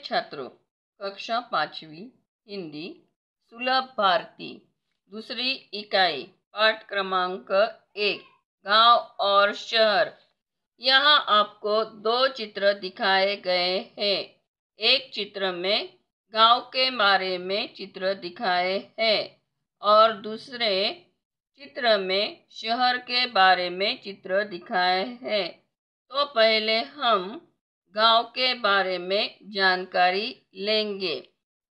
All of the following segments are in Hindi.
छात्रों, कक्षा 5वीं हिंदी सुलभ भारती दूसरी इकाई पाठ क्रमांक 1 गांव और शहर। यहाँ आपको दो चित्र दिखाए गए हैं। एक चित्र में गांव के बारे में चित्र दिखाए हैं और दूसरे चित्र में शहर के बारे में चित्र दिखाए हैं। तो पहले हम गांव के बारे में जानकारी लेंगे।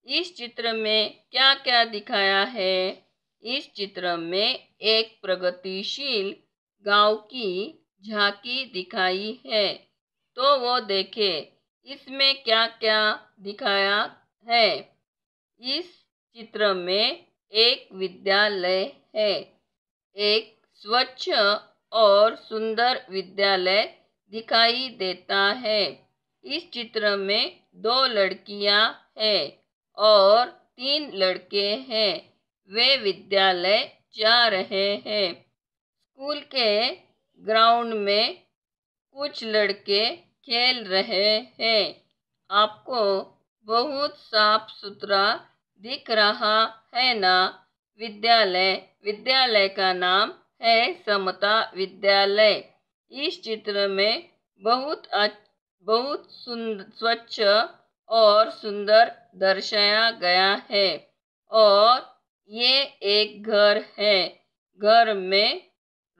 इस चित्र में क्या क्या दिखाया है? इस चित्र में एक प्रगतिशील गांव की झांकी दिखाई है। तो वो देखें, इसमें क्या क्या दिखाया है। इस चित्र में एक विद्यालय है। एक स्वच्छ और सुंदर विद्यालय दिखाई देता है। इस चित्र में 2 लड़कियां हैं और 3 लड़के हैं। वे विद्यालय जा रहे हैं। स्कूल के ग्राउंड में कुछ लड़के खेल रहे हैं। आपको बहुत साफ सुथरा दिख रहा है ना? विद्यालय का नाम है समता विद्यालय। इस चित्र में बहुत स्वच्छ और सुंदर दर्शाया गया है। और ये एक घर है। घर में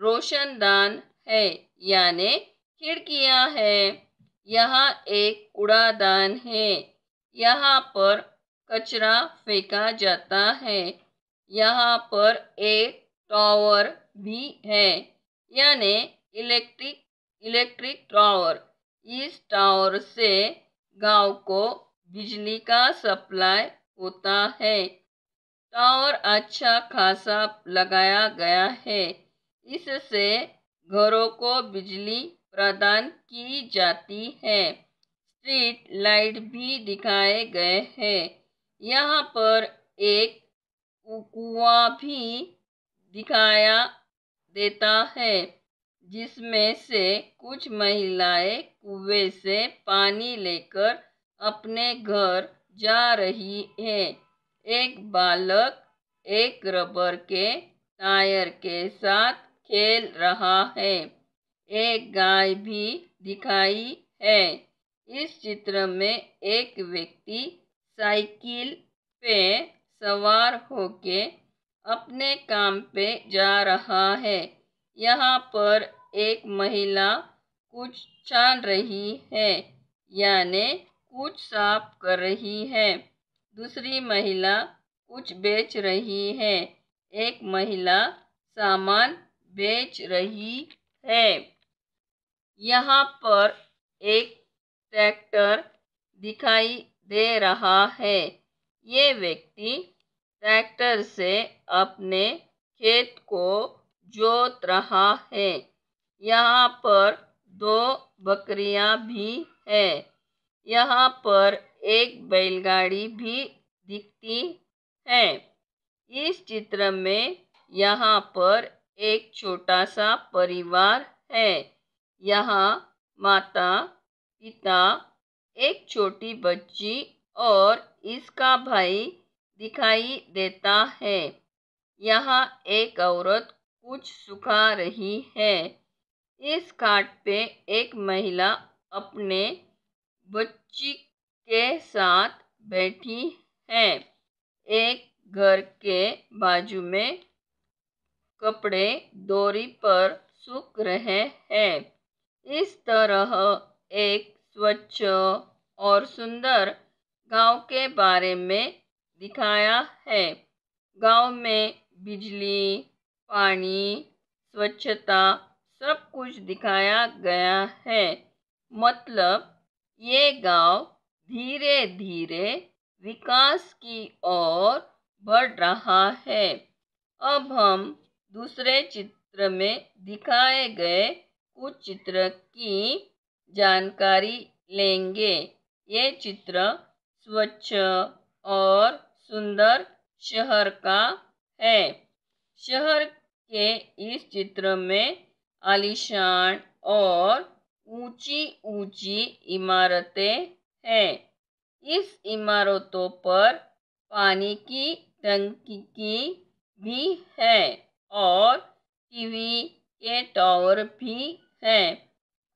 रोशनदान है, यानी खिड़कियां हैं। यहाँ एक कूड़ादान है। यहाँ पर कचरा फेंका जाता है। यहाँ पर एक टावर भी है, यानी इलेक्ट्रिक टावर। इस टावर से गांव को बिजली का सप्लाई होता है। टावर अच्छा खासा लगाया गया है। इससे घरों को बिजली प्रदान की जाती है। स्ट्रीट लाइट भी दिखाए गए हैं। यहाँ पर एक कुआं भी दिखाया देता है, जिसमें से कुछ महिलाएं कुएं से पानी लेकर अपने घर जा रही हैं। एक बालक एक रबर के टायर के साथ खेल रहा है। एक गाय भी दिखाई है। इस चित्र में एक व्यक्ति साइकिल पे सवार होके अपने काम पे जा रहा है। यहाँ पर एक महिला कुछ छान रही है, यानी कुछ साफ कर रही है। दूसरी महिला कुछ बेच रही है। एक महिला सामान बेच रही है। यहाँ पर एक ट्रैक्टर दिखाई दे रहा है। ये व्यक्ति ट्रैक्टर से अपने खेत को जोत रहा है। यहाँ पर 2 बकरियां भी है। यहाँ पर एक बैलगाड़ी भी दिखती है। इस चित्र में यहाँ पर एक छोटा सा परिवार है। यहाँ माता, पिता, एक छोटी बच्ची और इसका भाई दिखाई देता है। यहाँ एक औरत कुछ सुखा रही है। इस खाट पे एक महिला अपने बच्ची के साथ बैठी है। एक घर के बाजू में कपड़े डोरी पर सूख रहे हैं। इस तरह एक स्वच्छ और सुंदर गांव के बारे में दिखाया है। गांव में बिजली, पानी, स्वच्छता सब कुछ दिखाया गया है। मतलब ये गांव धीरे धीरे विकास की ओर बढ़ रहा है। अब हम दूसरे चित्र में दिखाए गए कुछ चित्र की जानकारी लेंगे। ये चित्र स्वच्छ और सुंदर शहर का है। शहर के इस चित्र में आलीशान और ऊंची ऊंची इमारतें हैं। इस इमारतों पर पानी की टंकी भी है और टीवी के टावर भी हैं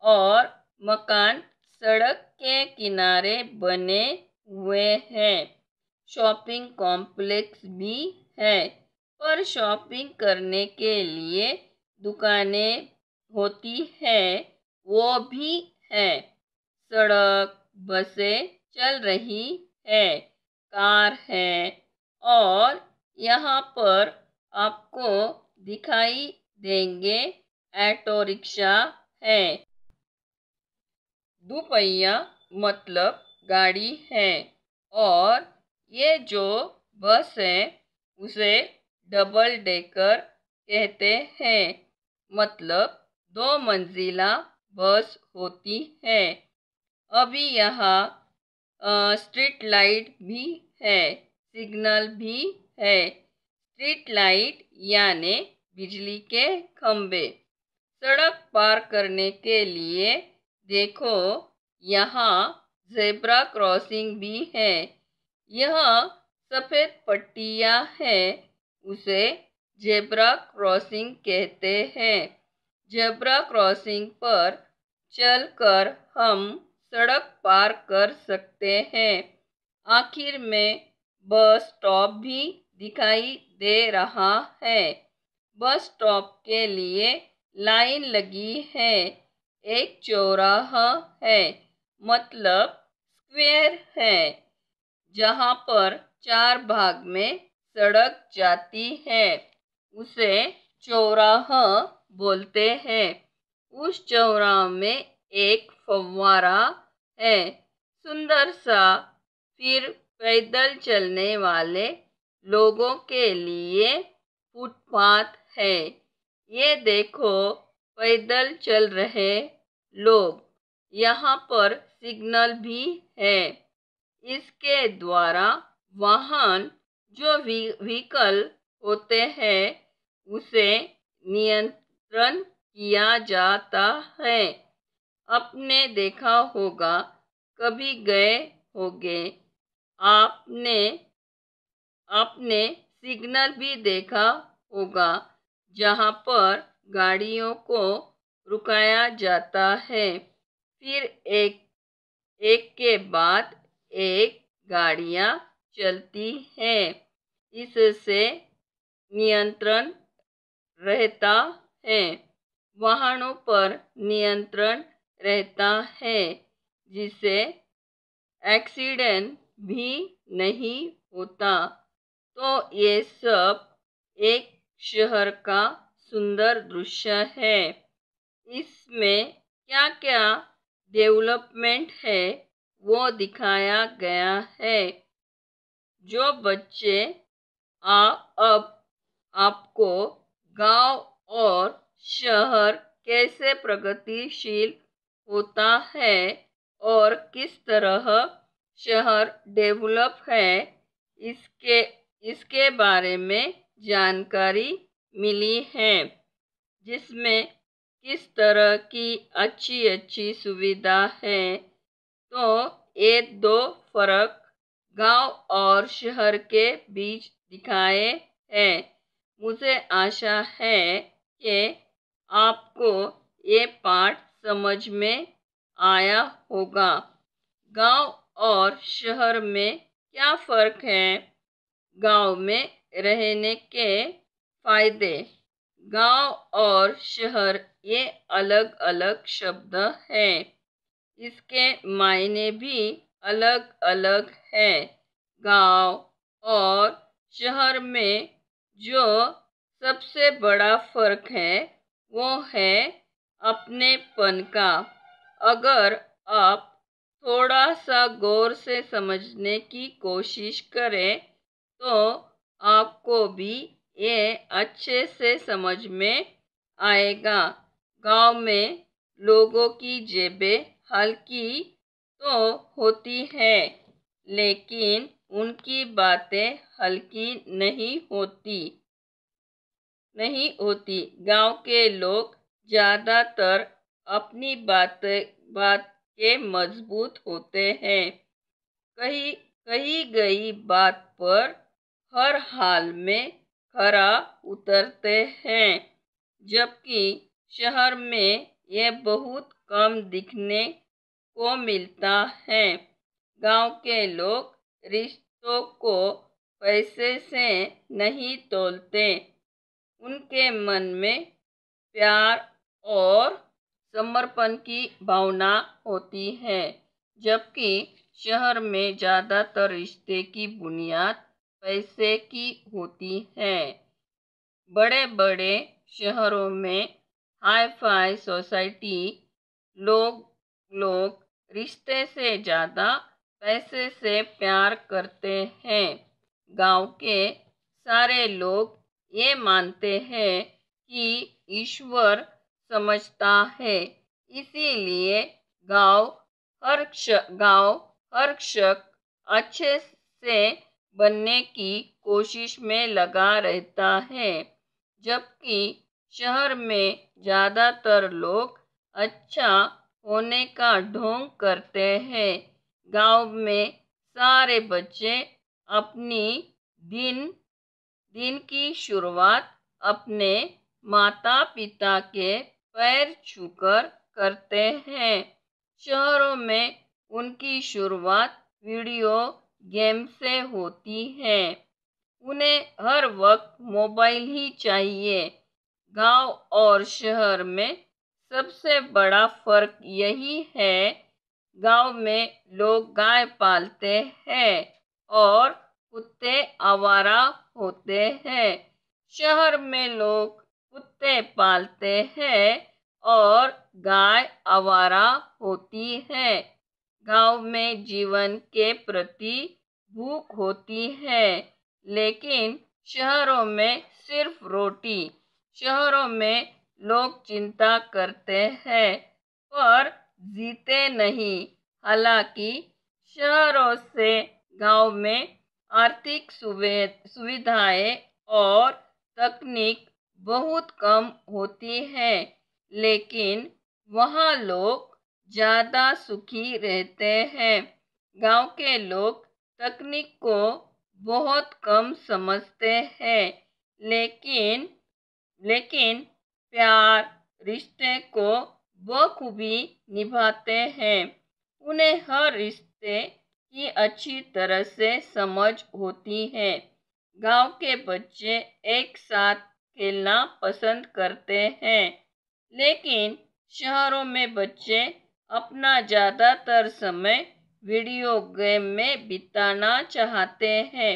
और मकान सड़क के किनारे बने हुए हैं। शॉपिंग कॉम्प्लेक्स भी है, पर शॉपिंग करने के लिए दुकानें होती है वो भी है। सड़क, बसें चल रही है, कार है और यहाँ पर आपको दिखाई देंगे ऑटो रिक्शा है। दुपहिया मतलब गाड़ी है और ये जो बस है उसे डबल डेकर कहते हैं, मतलब 2 मंजिला बस होती है। अभी यहाँ स्ट्रीट लाइट भी है, सिग्नल भी है। स्ट्रीट लाइट यानी बिजली के खंभे। सड़क पार करने के लिए देखो यहाँ ज़ेब्रा क्रॉसिंग भी है। यह सफ़ेद पट्टियाँ है, उसे ज़ेब्रा क्रॉसिंग कहते हैं। ज़ेब्रा क्रॉसिंग पर चलकर हम सड़क पार कर सकते हैं। आखिर में बस स्टॉप भी दिखाई दे रहा है। बस स्टॉप के लिए लाइन लगी है। एक चौराहा है, मतलब स्क्वायर है, जहाँ पर 4 भाग में सड़क जाती है, उसे चौराहा बोलते हैं। उस चौराहे में एक फव्वारा है, सुंदर सा। फिर पैदल चलने वाले लोगों के लिए फुटपाथ है। ये देखो पैदल चल रहे लोग। यहाँ पर सिग्नल भी है। इसके द्वारा वाहन जो व्हीकल होते हैं उसे नियंत्रण किया जाता है। आपने देखा होगा, कभी गए होंगे, आपने आपने सिग्नल भी देखा होगा जहाँ पर गाड़ियों को रुकाया जाता है। फिर एक एक के बाद एक गाड़ियाँ चलती हैं। इससे नियंत्रण रहता है, वाहनों पर नियंत्रण रहता है, जिससे एक्सीडेंट भी नहीं होता। तो ये सब एक शहर का सुंदर दृश्य है। इसमें क्या क्या डेवलपमेंट है वो दिखाया गया है। जो बच्चे अब आपको गांव और शहर कैसे प्रगतिशील होता है और किस तरह शहर डेवलप है, इसके इसके बारे में जानकारी मिली है, जिसमें किस तरह की अच्छी अच्छी सुविधा है। तो ये 2 फर्क गांव और शहर के बीच दिखाए हैं। मुझे आशा है कि आपको ये पाठ समझ में आया होगा। गांव और शहर में क्या फर्क है? गांव में रहने के फायदे। गांव और शहर ये अलग अलग शब्द हैं। इसके मायने भी अलग अलग है। गांव और शहर में जो सबसे बड़ा फर्क है वो है अपनेपन का। अगर आप थोड़ा सा गौर से समझने की कोशिश करें तो आपको भी ये अच्छे से समझ में आएगा। गांव में लोगों की जेबें हल्की तो होती है, लेकिन उनकी बातें हल्की नहीं होती। गांव के लोग ज़्यादातर अपनी बात के मजबूत होते हैं। कही कही गई बात पर हर हाल में खरा उतरते हैं, जबकि शहर में ये बहुत कम दिखने को मिलता है। गांव के लोग रिश्तों को पैसे से नहीं तोलते। उनके मन में प्यार और समर्पण की भावना होती है, जबकि शहर में ज्यादातर रिश्ते की बुनियाद पैसे की होती है। बड़े बड़े शहरों में हाई फाई सोसाइटी लोग लोग रिश्ते से ज्यादा पैसे से प्यार करते हैं। गांव के सारे लोग ये मानते हैं कि ईश्वर समझता है, इसीलिए गांव हर शख्स अच्छे से बनने की कोशिश में लगा रहता है, जबकि शहर में ज्यादातर लोग अच्छा होने का ढोंग करते हैं। गांव में सारे बच्चे अपनी दिन दिन की शुरुआत अपने माता पिता के पैर छूकर करते हैं। शहरों में उनकी शुरुआत वीडियो गेम से होती है। उन्हें हर वक्त मोबाइल ही चाहिए। गांव और शहर में सबसे बड़ा फर्क यही है, गांव में लोग गाय पालते हैं और कुत्ते आवारा होते हैं। शहर में लोग कुत्ते पालते हैं और गाय आवारा होती है। गांव में जीवन के प्रति भूख होती है, लेकिन शहरों में सिर्फ रोटी। शहरों में लोग चिंता करते हैं पर जीते नहीं। हालांकि शहरों से गांव में आर्थिक सुविधाएं और तकनीक बहुत कम होती है, लेकिन वहाँ लोग ज्यादा सुखी रहते हैं। गांव के लोग तकनीक को बहुत कम समझते हैं, लेकिन लेकिन प्यार रिश्ते को बखूबी निभाते हैं। उन्हें हर रिश्ते की अच्छी तरह से समझ होती है। गांव के बच्चे एक साथ खेलना पसंद करते हैं, लेकिन शहरों में बच्चे अपना ज्यादातर समय वीडियो गेम में बिताना चाहते हैं।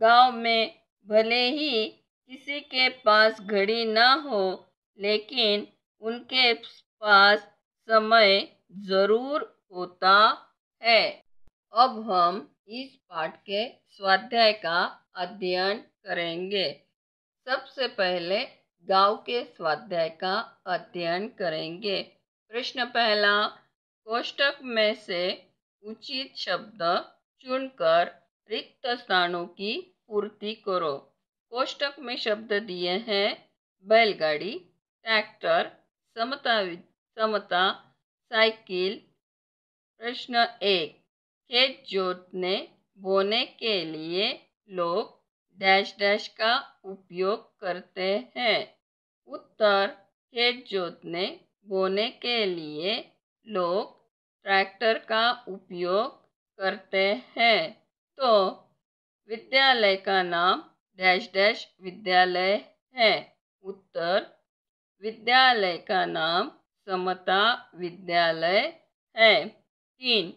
गांव में भले ही किसी के पास घड़ी ना हो, लेकिन उनके पास समय जरूर होता है। अब हम इस पाठ के स्वाध्याय का अध्ययन करेंगे। सबसे पहले गांव के स्वाध्याय का अध्ययन करेंगे। प्रश्न पहला, कोष्टक में से उचित शब्द चुनकर रिक्त स्थानों की पूर्ति करो। कोष्टक में शब्द दिए हैं बैलगाड़ी, ट्रैक्टर, समता, साइकिल। प्रश्न एक, खेत जोतने बोने के लिए लोग डैश डैश का उपयोग करते हैं। उत्तर, खेत जोतने बोने के लिए लोग ट्रैक्टर का उपयोग करते हैं। तो विद्यालय का नाम डैश डैश विद्यालय है। उत्तर, विद्यालय का नाम समता विद्यालय है। 3,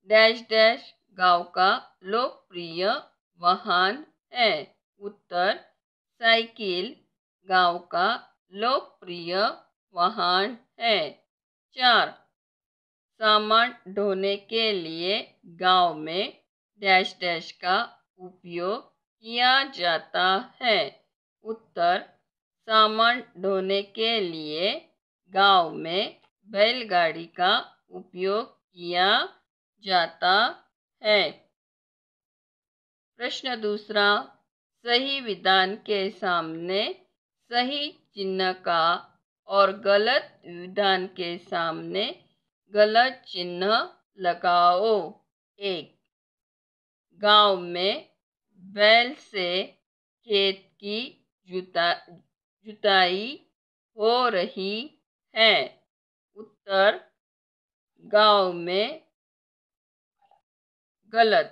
डैश डैश गांव का लोकप्रिय वाहन है। उत्तर, साइकिल गांव का लोकप्रिय वाहन है। 4, सामान ढोने के लिए गांव में डैश डैश का उपयोग किया जाता है। उत्तर, सामान ढोने के लिए गांव में बैलगाड़ी का उपयोग किया जाता है। प्रश्न दूसरा, सही विधान के सामने सही चिन्ह का और गलत विधान के सामने गलत चिन्ह लगाओ। 1। गांव में बैल से खेत की जुताई हो रही है। उत्तर गांव में। गलत।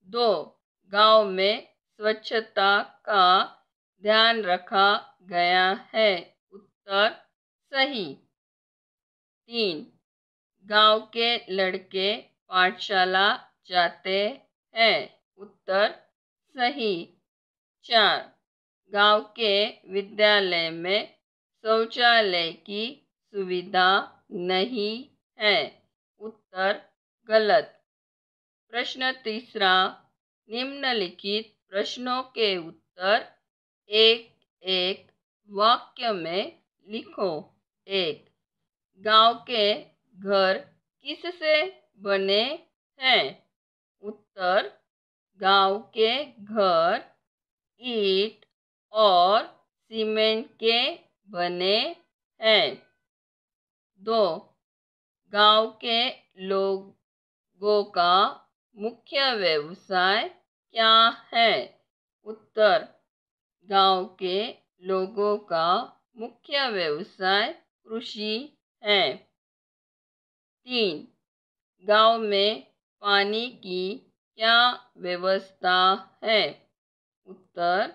2। गांव में स्वच्छता का ध्यान रखा गया है। उत्तर सही। 3। गांव के लड़के पाठशाला जाते हैं। उत्तर सही। 4। गांव के विद्यालय में शौचालय की सुविधा नहीं है। उत्तर गलत। प्रश्न तीसरा। निम्नलिखित प्रश्नों के उत्तर एक एक वाक्य में लिखो। 1। गांव के घर किससे बने हैं? उत्तर गांव के घर ईंट और सीमेंट के बने हैं। 2। गांव के लोगों का मुख्य व्यवसाय क्या है? उत्तर गांव के लोगों का मुख्य व्यवसाय कृषि है। 3। गांव में पानी की क्या व्यवस्था है? उत्तर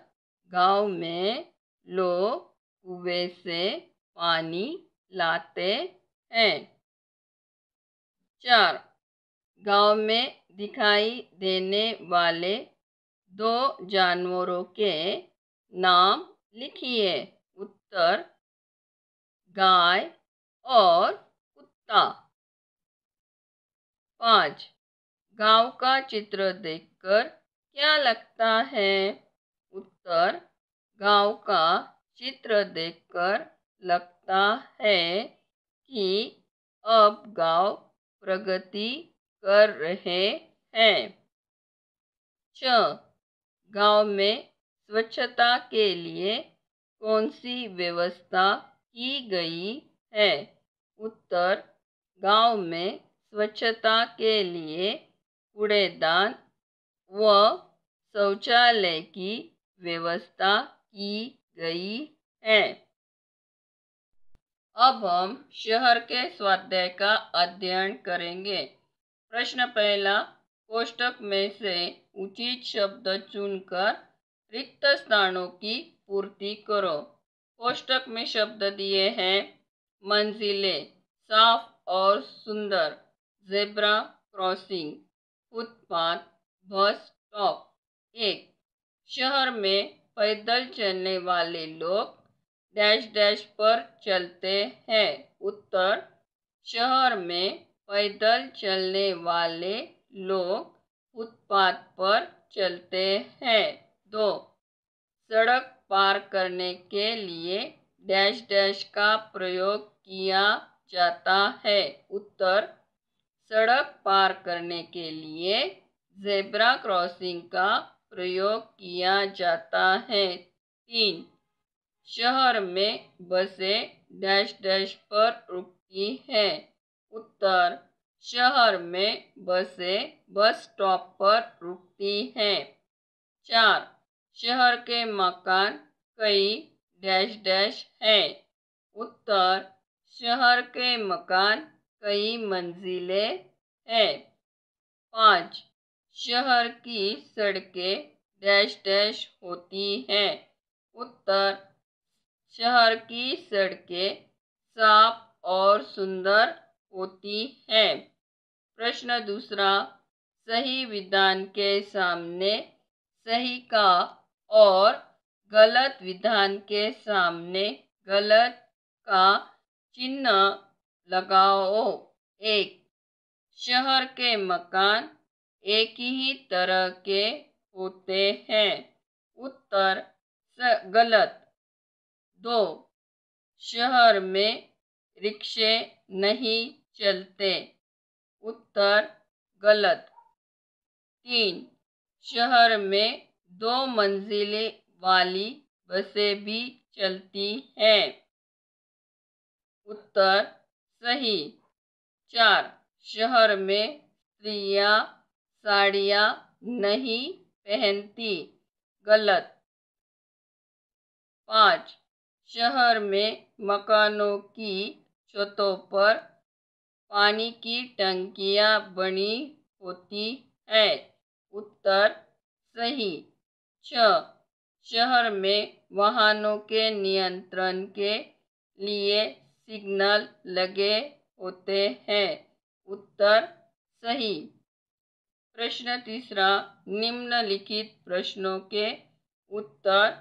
गांव में लोग कुएं से पानी लाते हैं। 4। गांव में दिखाई देने वाले 2 जानवरों के नाम लिखिए। उत्तर गाय और कुत्ता। 5। गांव का चित्र देखकर क्या लगता है? उत्तर गांव का चित्र देखकर लगता है कि अब गांव प्रगति कर रहे हैं। 6। गांव में स्वच्छता के लिए कौन सी व्यवस्था की गई है? उत्तर गांव में स्वच्छता के लिए कूड़ेदान व शौचालय की व्यवस्था की गई है। अब हम शहर के स्वाध्याय का अध्ययन करेंगे। प्रश्न पहला। कोष्टक में से उचित शब्द चुनकर रिक्त स्थानों की पूर्ति करो। कोष्टक में शब्द दिए हैं। मंजिलें, साफ और सुंदर, zebra crossing, footpath, bus stop. 1। शहर में पैदल चलने वाले लोग डैश डैश पर चलते हैं। उत्तर शहर में पैदल चलने वाले लोग फुटपाथ पर चलते हैं। 2। सड़क पार करने के लिए डैश डैश का प्रयोग किया जाता है। उत्तर सड़क पार करने के लिए जेब्रा क्रॉसिंग का प्रयोग किया जाता है। 3। शहर में बसें डैश डैश पर रुकती हैं। उत्तर शहर में बसें बस स्टॉप पर रुकती हैं। 4। शहर के मकान कई डैश डैश हैं। उत्तर शहर के मकान कई मंजिलें हैं। 5। शहर की सड़कें डैश डैश होती हैं। उत्तर शहर की सड़कें साफ और सुंदर होती हैं। प्रश्न दूसरा। सही विधान के सामने सही का और गलत विधान के सामने गलत का चिन्ह लगाओ। 1। शहर के मकान एक ही तरह के होते हैं। उत्तर गलत। 2। शहर में रिक्शे नहीं चलते। उत्तर गलत। 3। शहर में 2 मंजिलें वाली बसें भी चलती हैं। उत्तर सही। 4। शहर में स्त्रियां साड़ियाँ नहीं पहनती। गलत। 5. शहर में मकानों की छतों पर पानी की टंकियां बनी होती हैं। उत्तर सही। 6. शहर में वाहनों के नियंत्रण के लिए सिग्नल लगे होते हैं। उत्तर सही। प्रश्न तीसरा, निम्नलिखित प्रश्नों के उत्तर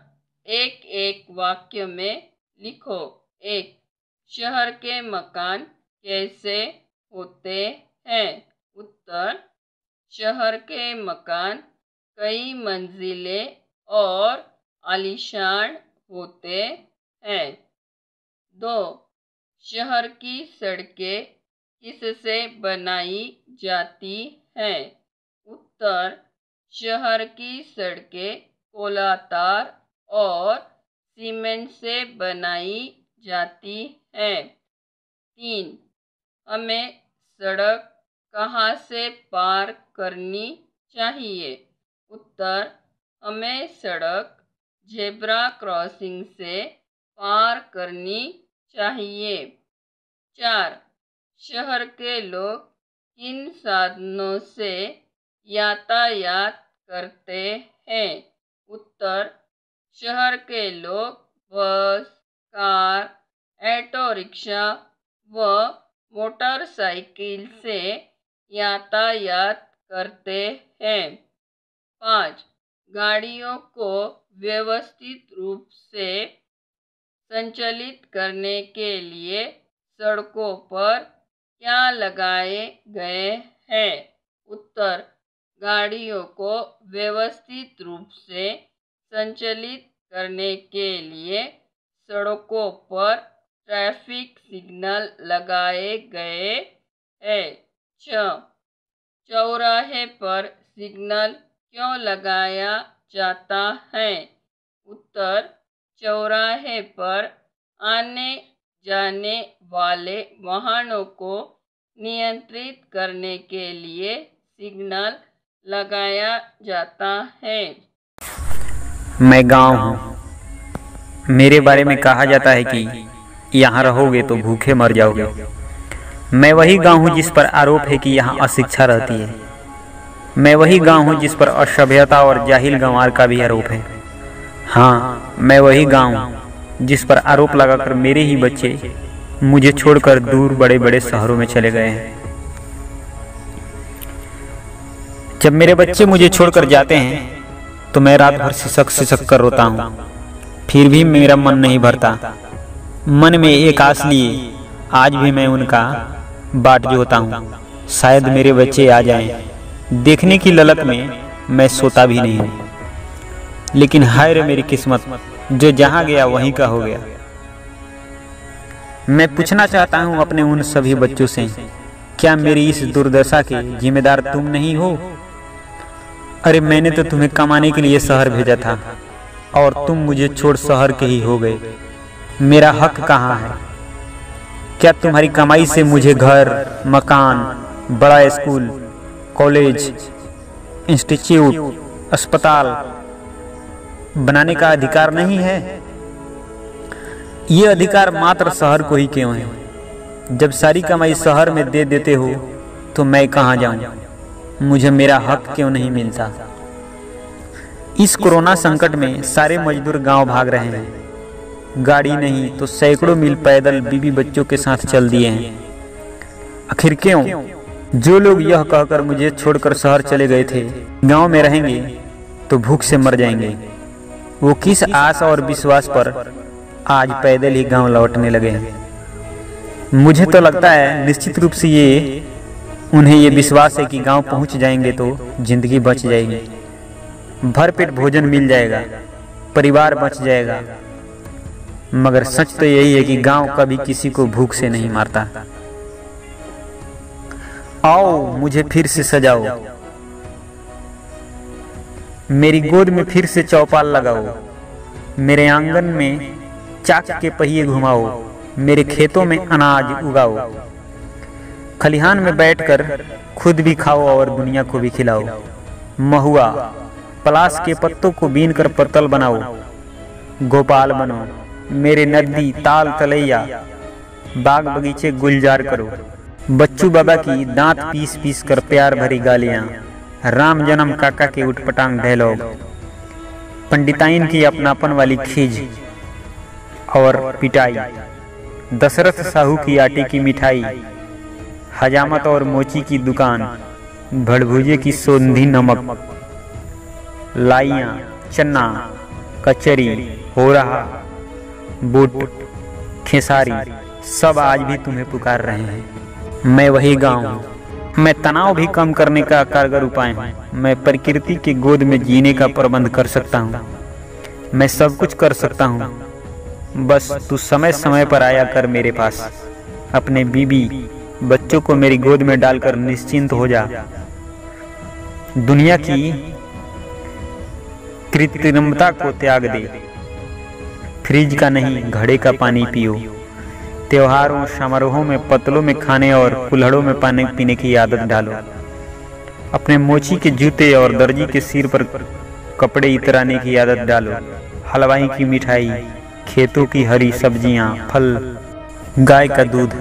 एक एक वाक्य में लिखो। 1. शहर के मकान कैसे होते हैं? उत्तर, शहर के मकान कई मंजिले और आलीशान होते हैं। 2. शहर की सड़कें किससे बनाई जाती हैं? उत्तर, शहर की सड़कें कोलातार और सीमेंट से बनाई जाती हैं। 3. हमें सड़क कहाँ से पार करनी चाहिए? उत्तर, हमें सड़क ज़ेब्रा क्रॉसिंग से पार करनी चाहिए। 4. शहर के लोग किन साधनों से यातायात करते हैं? उत्तर, शहर के लोग बस, कार, ऑटो रिक्शा व मोटरसाइकिल से यातायात करते हैं। 5. गाड़ियों को व्यवस्थित रूप से संचालित करने के लिए सड़कों पर क्या लगाए गए हैं? उत्तर, गाड़ियों को व्यवस्थित रूप से संचालित करने के लिए सड़कों पर ट्रैफिक सिग्नल लगाए गए हैं। 6. चौराहे पर सिग्नल क्यों लगाया जाता है? उत्तर, चौराहे पर आने जाने वाले वाहनों को नियंत्रित करने के लिए सिग्नल लगाया जाता है। मैं गांव हूँ। मेरे बारे में कहा जाता है कि यहाँ रहोगे तो भूखे मर जाओगे। मैं वही गांव हूँ जिस पर आरोप है कि यहाँ अशिक्षा रहती है। मैं वही गांव हूँ जिस पर असभ्यता और जाहिल गंवार का भी आरोप है। हाँ, मैं वही गांव हूँ जिस पर आरोप लगाकर मेरे ही बच्चे मुझे छोड़कर दूर बड़े बड़े शहरों में चले गए हैं। जब मेरे बच्चे मुझे छोड़कर जाते हैं तो मैं रात भर सिसक सिसक कर रोता हूँ, फिर भी मेरा मन नहीं भरता। मन में एक आस लिए आज भी मैं उनका बाट जोता हूँ, शायद मेरे बच्चे आ जाएं। देखने की ललक में मैं सोता भी नहीं हूँ, लेकिन हाय रे मेरी किस्मत, जो जहाँ गया वहीं का हो गया। मैं पूछना चाहता हूँ अपने उन सभी बच्चों से, क्या मेरी इस दुर्दशा के जिम्मेदार तुम नहीं हो? अरे मैंने तो तुम्हें कमाने के लिए शहर भेजा था और तुम मुझे छोड़ शहर के ही हो गए। मेरा हक कहाँ है? क्या तुम्हारी कमाई से मुझे घर, मकान, बड़ा स्कूल, कॉलेज, इंस्टीट्यूट, अस्पताल बनाने का अधिकार नहीं है? ये अधिकार मात्र शहर को ही क्यों है? जब सारी कमाई शहर में दे देते हो तो मैं कहाँ जाऊं? मुझे मेरा हक क्यों नहीं मिलता? इस कोरोना संकट में सारे मजदूर गांव भाग रहे हैं। गाड़ी नहीं तो सैकड़ों मील पैदल बीवी बच्चों के साथ चल दिए हैं। आखिर क्यों? जो लोग यह कहकर मुझे छोड़कर शहर चले गए थे गांव में रहेंगे तो भूख से मर जाएंगे, वो किस आस और विश्वास पर आज पैदल ही गांव लौटने लगे हैं? मुझे तो लगता है निश्चित रूप से उन्हें ये विश्वास है कि गांव पहुंच जाएंगे तो जिंदगी बच जाएगी, भरपेट भोजन मिल जाएगा, परिवार बच जाएगा। मगर सच तो यही है कि गांव कभी किसी को भूख से नहीं मारता। आओ मुझे फिर से सजाओ, मेरी गोद में फिर से चौपाल लगाओ, मेरे आंगन में चाक के पहिए घुमाओ, मेरे खेतों में अनाज उगाओ, खलिहान में बैठकर खुद भी खाओ और दुनिया को भी खिलाओ। महुआ, पलाश के पत्तों को बीन कर पत्तल बनाओ। गोपाल बनो, मेरे नदी ताल तलैया, बाग बगीचे गुलजार करो। बच्चू बाबा की दांत पीस पीस कर प्यार भरी गालियां, राम जन्म काका के उठपटांग डायलॉग, पंडिताइन की अपनापन वाली खीज और पिटाई, दशरथ साहू की आटे की मिठाई, हजामत और मोची की दुकान, भड़भुजे की सोंधी नमक, लाइयां, चन्ना, कचरी, हो रहा, बूट, खेसारी, सब आज भी तुम्हें पुकार रहे हैं। मैं वही गाँव हूँ। मैं तनाव भी कम करने का कारगर उपाय हूँ। मैं प्रकृति के गोद में जीने का प्रबंध कर सकता हूँ। मैं सब कुछ कर सकता हूँ, बस तू समय समय पर आया कर मेरे पास। अपने बीबी बच्चों को मेरी गोद में डालकर निश्चिंत हो जा। दुनिया की कृत्रिमता को त्याग दे। फ्रिज का नहीं, घड़े का पानी पियो। त्योहारों समारोहों में पतलों में खाने और कुल्हड़ों में पानी पीने की आदत डालो। अपने मोची के जूते और दर्जी के सिर पर कपड़े इतराने की आदत डालो। हलवाई की मिठाई, खेतों की हरी सब्जियां, फल, गाय का दूध,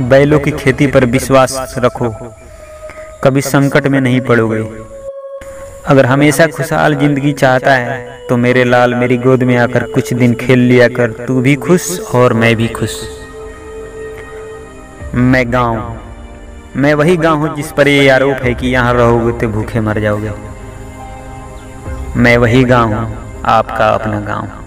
बैलों की खेती पर विश्वास रखो। कभी संकट में नहीं पड़ोगे। अगर हमेशा खुशहाल जिंदगी चाहता है तो मेरे लाल मेरी गोद में आकर कुछ दिन खेल लिया कर। तू भी खुश और मैं भी खुश। मैं गाँव, मैं वही गाँव हूँ जिस पर ये आरोप है कि यहाँ रहोगे तो भूखे मर जाओगे। मैं वही गाँव हूँ, आपका अपना गाँव।